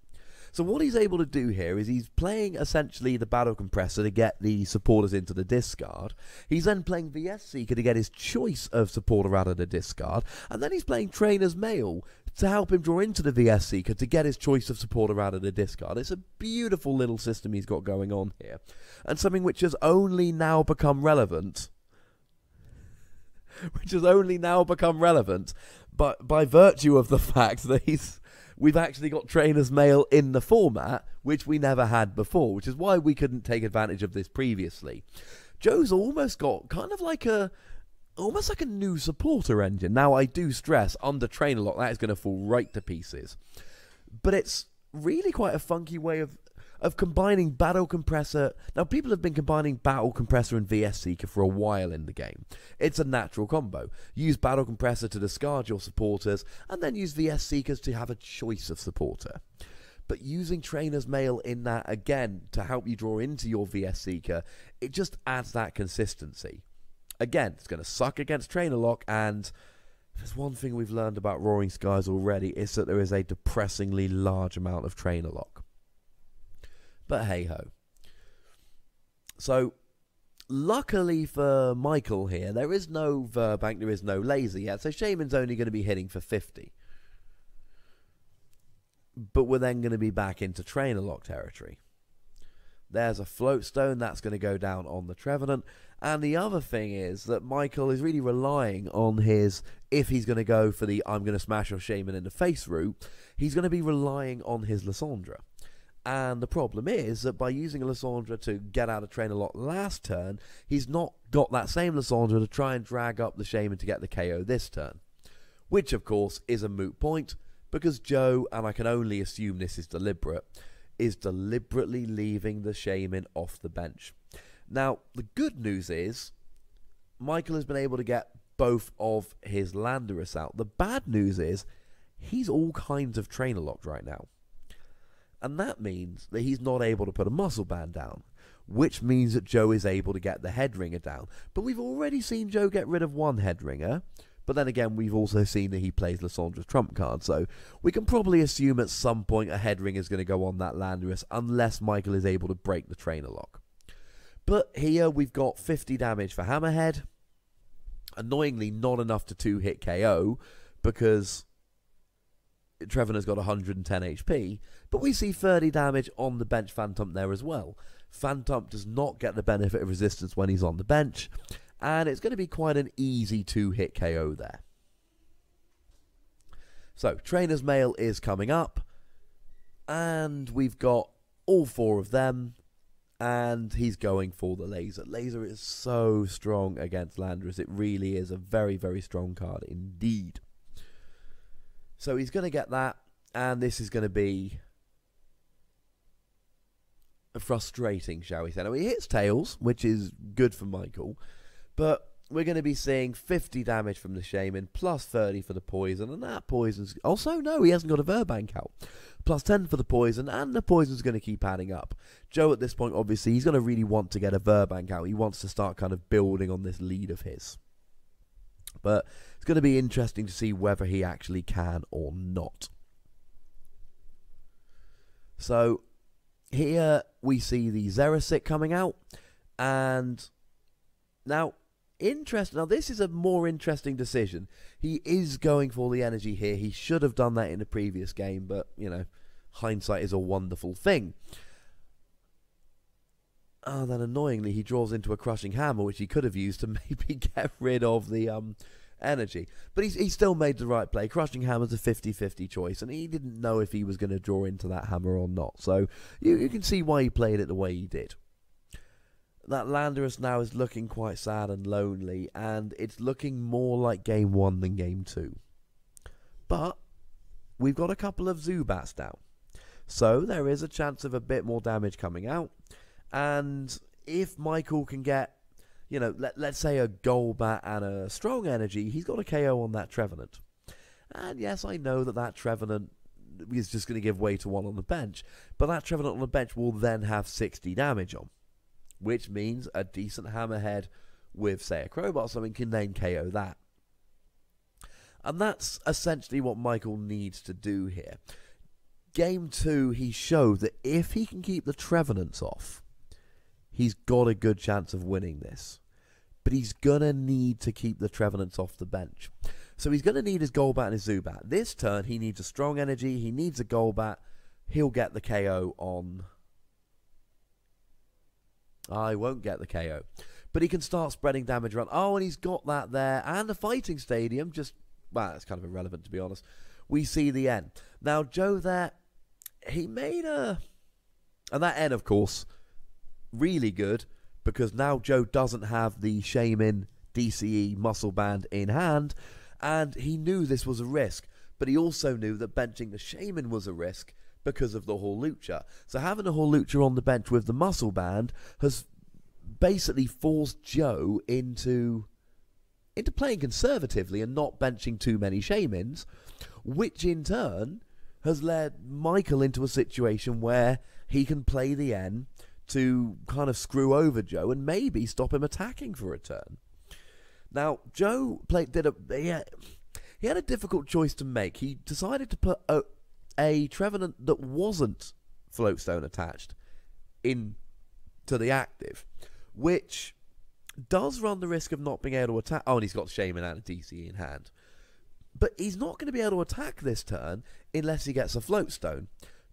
So what he's able to do here is he's playing essentially the Battle Compressor to get the supporters into the discard. He's then playing VS Seeker to get his choice of supporter out of the discard, and then he's playing Trainer's Mail to help him draw into the VS Seeker to get his choice of supporter out of the discard. It's a beautiful little system he's got going on here, and something which has only now become relevant. But by virtue of the fact that we've actually got Trainer's Mail in the format, which we never had before, which is why we couldn't take advantage of this previously. Joe's almost got kind of like almost like a new supporter engine. Now, I do stress, under Trainer Lock, that is going to fall right to pieces. But it's really quite a funky way of combining Battle Compressor. Now, people have been combining Battle Compressor and VS Seeker for a while in the game. It's a natural combo. Use Battle Compressor to discard your supporters, and then use VS Seekers to have a choice of supporter. But using Trainer's Mail in that, again, to help you draw into your VS Seeker, it just adds that consistency. Again, it's going to suck against Trainer Lock, and there's one thing we've learned about Roaring Skies already, is that there is a depressingly large amount of Trainer Lock. But hey-ho. So, luckily for Michael here, there is no Verbank, there is no Laser yet, so Shaman's only going to be hitting for 50. But we're then going to be back into Trainer Lock territory. There's a Floatstone, that's going to go down on the Trevenant. And the other thing is that Michael is really relying on his, if he's going to go for the I'm going to smash your Shaman in the face route, he's going to be relying on his Lysandra. And the problem is that by using a Lysandra to get out of Trainer Lock last turn, he's not got that same Lysandra to try and drag up the Shaman to get the KO this turn. Which, of course, is a moot point, because Joe, and I can only assume this is deliberate, is deliberately leaving the Shaman off the bench. Now, the good news is, Michael has been able to get both of his Landorus out. The bad news is, he's all kinds of Trainer Locked right now. And that means that he's not able to put a Muscle Band down, which means that Joe is able to get the Headringer down. But we've already seen Joe get rid of one Headringer, but then again, we've also seen that he plays Lysandra's trump card, so we can probably assume at some point a Headringer is going to go on that Landorus, unless Michael is able to break the Trainer Lock. But here we've got 50 damage for Hammerhead. Annoyingly, not enough to 2-hit KO, because Trevenant's got 110 HP, but we see 30 damage on the bench Phantump there as well. Phantump does not get the benefit of resistance when he's on the bench, and it's going to be quite an easy 2-hit KO there. So, Trainer's Mail is coming up, and we've got all 4 of them, and he's going for the Laser. Laser is so strong against Landorus. It really is a very, very strong card indeed. So he's going to get that, and this is going to be frustrating, shall we say. Now, he hits Tails, which is good for Michael, but we're going to be seeing 50 damage from the Shaman, plus 30 for the poison, and that poison's... Also, no, he hasn't got a Verbank out. Plus 10 for the poison, and the poison's going to keep adding up. Joe, at this point, obviously, he's going to really want to get a Verbank out. He wants to start kind of building on this lead of his. But it's going to be interesting to see whether he actually can or not. So, here we see the Xerasic coming out, and now... Now, this is a more interesting decision. He is going for the energy here. He should have done that in the previous game, but, you know, hindsight is a wonderful thing. And then annoyingly, he draws into a Crushing Hammer, which he could have used to maybe get rid of the energy. But he still made the right play. Crushing Hammer's a 50-50 choice, and he didn't know if he was going to draw into that hammer or not. So you can see why he played it the way he did. That Landorus now is looking quite sad and lonely, and it's looking more like Game 1 than Game 2. But we've got a couple of Zubats down. So there is a chance of a bit more damage coming out. And if Michael can get, you know, let's say a Golbat and a Strong Energy, he's got a KO on that Trevenant. And yes, I know that Trevenant is just going to give way to one on the bench, but that Trevenant on the bench will then have 60 damage on, which means a decent Hammerhead with, say, a Crobat or something can then KO that. And that's essentially what Michael needs to do here. Game 2, he showed that if he can keep the Trevenants off, he's got a good chance of winning this. But he's going to need to keep the Trevenants off the bench. So he's going to need his Golbat and his Zubat. This turn, he needs a Strong Energy, he needs a Golbat. He'll get the KO on... I won't get the KO. But he can start spreading damage around. Oh, and he's got that there. And the Fighting Stadium, just... well, it's kind of irrelevant, to be honest. We see the N. Now, Joe there, he made a... and that N, of course... really good, because now Joe doesn't have the Shaman DCE muscle band in hand, and he knew this was a risk, but he also knew that benching the Shaman was a risk because of the Hawluch. So having a Hawluch on the bench with the muscle band has basically forced Joe into playing conservatively and not benching too many Shamans, which in turn has led Michael into a situation where he can play the N to kind of screw over Joe and maybe stop him attacking for a turn. Now, Joe he had a difficult choice to make. He decided to put a Trevenant that wasn't Floatstone attached into the active, which does run the risk of not being able to attack. Oh, and he's got Shaman and a DCE in hand. But he's not going to be able to attack this turn unless he gets a Floatstone.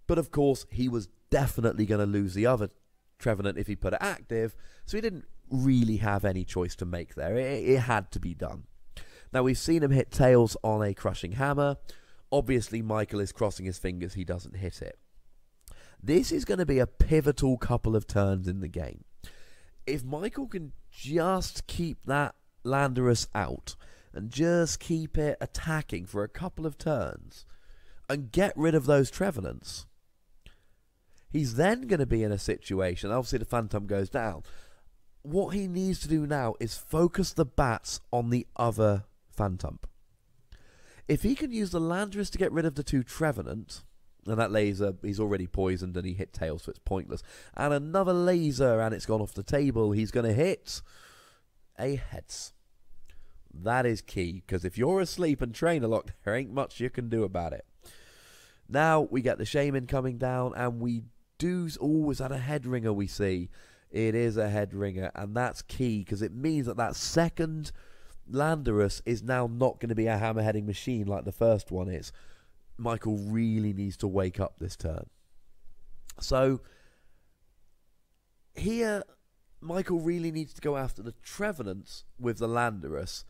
But of course, he was definitely going to lose the other Trevenant if he put it active, so he didn't really have any choice to make there. It had to be done. Now, we've seen him hit Tails on a Crushing Hammer. Obviously, Michael is crossing his fingers he doesn't hit it. This is going to be a pivotal couple of turns in the game. If Michael can just keep that Landorus out and just keep it attacking for a couple of turns and get rid of those Trevenants, he's then going to be in a situation, obviously the Phantom goes down. What he needs to do now is focus the bats on the other Phantom. If he can use the Landorus to get rid of the two Trevenant, and that laser, he's already poisoned and he hit Tails, so it's pointless. And another laser and it's gone off the table. He's going to hit a Heads. That is key, because if you're asleep and trainer locked, there ain't much you can do about it. Now we get the Shaman coming down, and we do always at a head ringer we see. It is a head ringer, and that's key, because it means that second Landorus is now not going to be a hammer-heading machine like the first one is. Michael really needs to wake up this turn. So here, Michael really needs to go after the Trevenants with the Landorus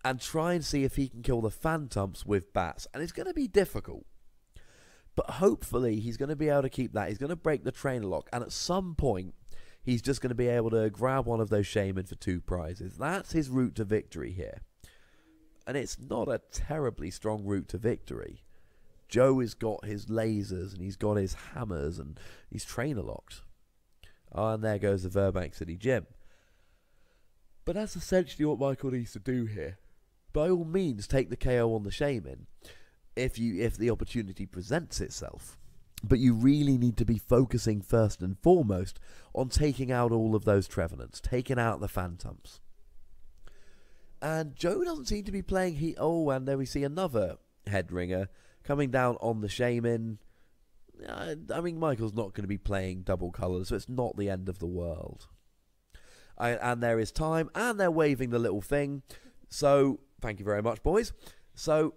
and try and see if he can kill the Phantoms with bats. And it's going to be difficult. But hopefully he's going to be able to keep that. He's going to break the trainer lock. And at some point, he's just going to be able to grab one of those Shaman for 2 prizes. That's his route to victory here. And it's not a terribly strong route to victory. Joe has got his lasers and he's got his hammers and he's trainer locked. Oh, and there goes the Burbank City Gym. But that's essentially what Michael needs to do here. By all means, take the KO on the Shaman if the opportunity presents itself. But you really need to be focusing first and foremost on taking out all of those Trevenants, taking out the Phantoms. And Joe doesn't seem to be playing oh, and there we see another head ringer coming down on the Shaman. I mean, Michael's not going to be playing double colours, so it's not the end of the world. And there is time, and they're waving the little thing. So, thank you very much, boys. So,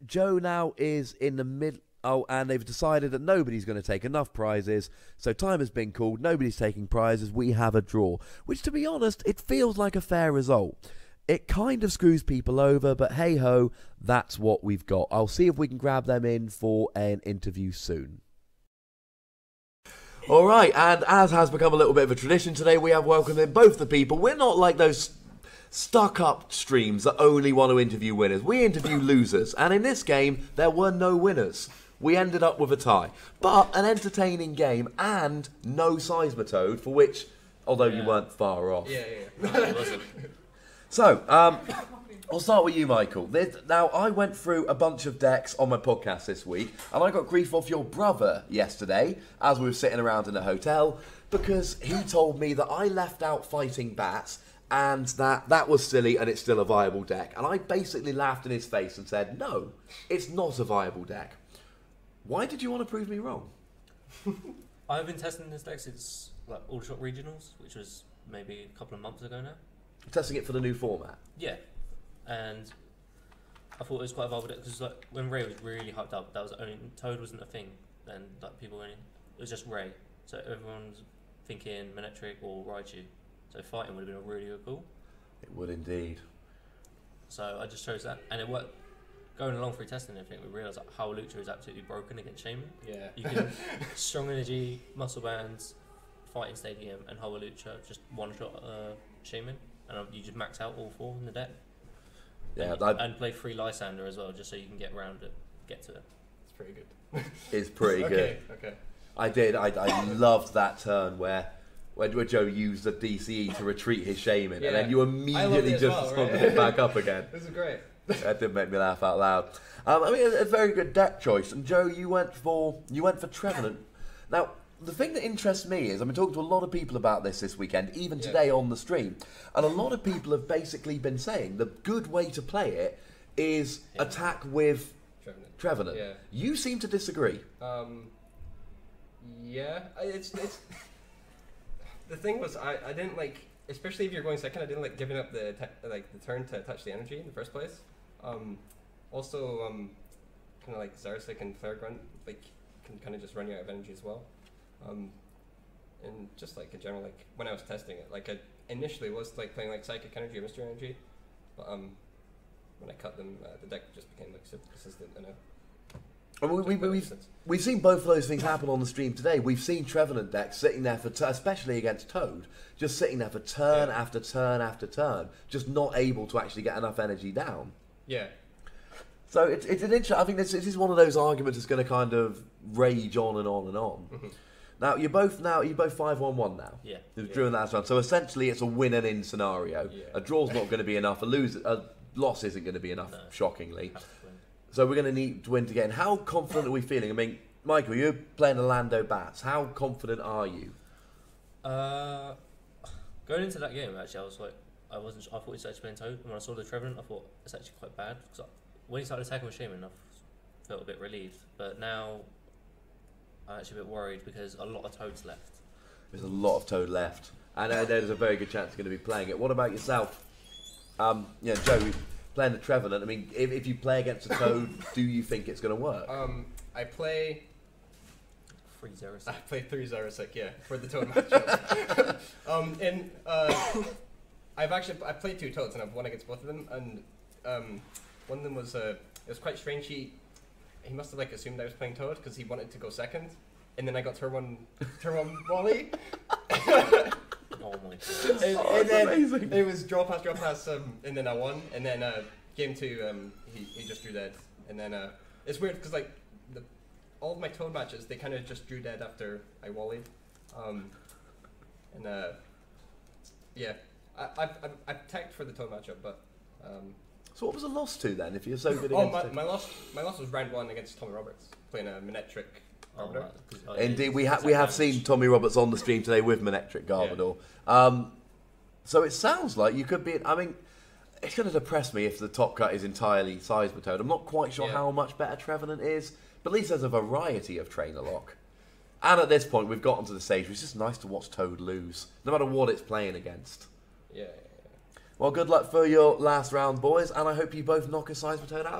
Joe now is in the Oh, and they've decided that nobody's going to take enough prizes, so time has been called, nobody's taking prizes, we have a draw. Which, to be honest, it feels like a fair result. It kind of screws people over, but hey-ho, that's what we've got. I'll see if we can grab them in for an interview soon. Alright, and as has become a little bit of a tradition today, we have welcomed in both the people. We're not like those stuck-up streams that only want to interview winners. We interview losers, and in this game, there were no winners. We ended up with a tie. But an entertaining game and no Seismitoad, for which, although you weren't far off. Yeah. No, it wasn't. So, I'll start with you, Michael. Now, I went through a bunch of decks on my podcast this week, and I got grief off your brother yesterday as we were sitting around in a hotel, because he told me that I left out Fighting Bats, and that was silly and it's still a viable deck. And I basically laughed in his face and said, no, it's not a viable deck. Why did you want to prove me wrong? I've been testing this deck since like All-Shot Regionals, which was maybe a couple of months ago now. Testing it for the new format? Yeah, and I thought it was quite a viable deck because like when Ray was really hyped up, that was only Toad wasn't a thing. Then like people it was just Ray, so everyone's thinking Manectric or Raichu. So fighting would have been really cool. It would indeed. So I just chose that, and it worked. Going along through testing and everything, we realised that Hawluch is absolutely broken against Shaman. Yeah. You can Strong Energy, Muscle Bands, Fighting Stadium, and Hawluch just one-shot Shaman, and you just max out all 4 in the deck. Yeah, and play free Lysander as well, just so you can get around it, get to it. It's pretty good. It's pretty good. Okay. I loved that turn where Joe used the DCE to retreat his Shaman, and then you immediately just responded it back up again. This is great. That did make me laugh out loud. I mean, a very good deck choice. And Joe, you went for Trevenant. Now, the thing that interests me is I've been talking to a lot of people about this weekend, even today on the stream, and a lot of people have basically been saying the good way to play it is attack with Trevenant. Yeah. You seem to disagree. Yeah, it's the thing was I didn't like, especially if you're going second, I didn't like giving up the turn to touch the energy in the first place. Also, kind of like Zarsik and Flare Grunt like can kind of just run you out of energy as well. And just like in general, like when I was testing it, like I initially was like playing like Psychic Energy or Mystery Energy, but when I cut them, the deck just became like super consistent and we've seen both of those things happen on the stream today. We've seen Trevenant decks sitting there for, especially against Toad, just sitting there for turn after turn after turn, just not able to actually get enough energy down. Yeah. So it's an interesting. I think this is one of those arguments that's going to kind of rage on and on and on. Mm-hmm. Now you're both 5-1-1 now. Yeah. You've drawn that round. So essentially, it's a win and in scenario. Yeah. A draw's not going to be enough. A loss isn't going to be enough. No. Shockingly. So we're going to need to win to get in. How confident are we feeling? I mean, Michael, you're playing the Lando Bats. How confident are you? Going into that game, actually, I was like, I thought he was actually playing Toad, and when I saw the Trevenant, I thought it's actually quite bad. Because when he started attacking with Shaman, I felt a bit relieved. But now, I'm actually a bit worried because a lot of Toads left. There's a lot of Toad left, and there's a very good chance you're going to be playing it. What about yourself? Joe, playing the Trevenant. I mean, if you play against a Toad, do you think it's going to work? I play 3 Zarsik. I play 3 Zarsik, yeah, for the Toad matchup. I played 2 Toads and I've won against both of them. And one of them was it was quite strange. He must have like assumed I was playing Toad because he wanted to go second, and then I got turn one volley. Oh my god! and then amazing. It was draw pass, and then I won. And then game 2, he just drew dead. And then it's weird because like all of my Toad matches, they kind of just drew dead after I volleyed. I've tagged for the Toad matchup, but. So what was the loss to then? If you're so good Oh, against my loss was round 1 against Tommy Roberts playing a Manectric Arbiter. Indeed, we have seen Tommy Roberts on the stream today with Manectric Garbodor. Yeah. So it sounds like you could be. I mean, it's going to depress me if the top cut is entirely Seismitoad. I'm not quite sure how much better Trevenant is, but at least there's a variety of trainer lock. And at this point, we've gotten to the stage where it's just nice to watch Toad lose, no matter what it's playing against. Yeah. Well, good luck for your last round, boys, and I hope you both knock a Seismitoad out of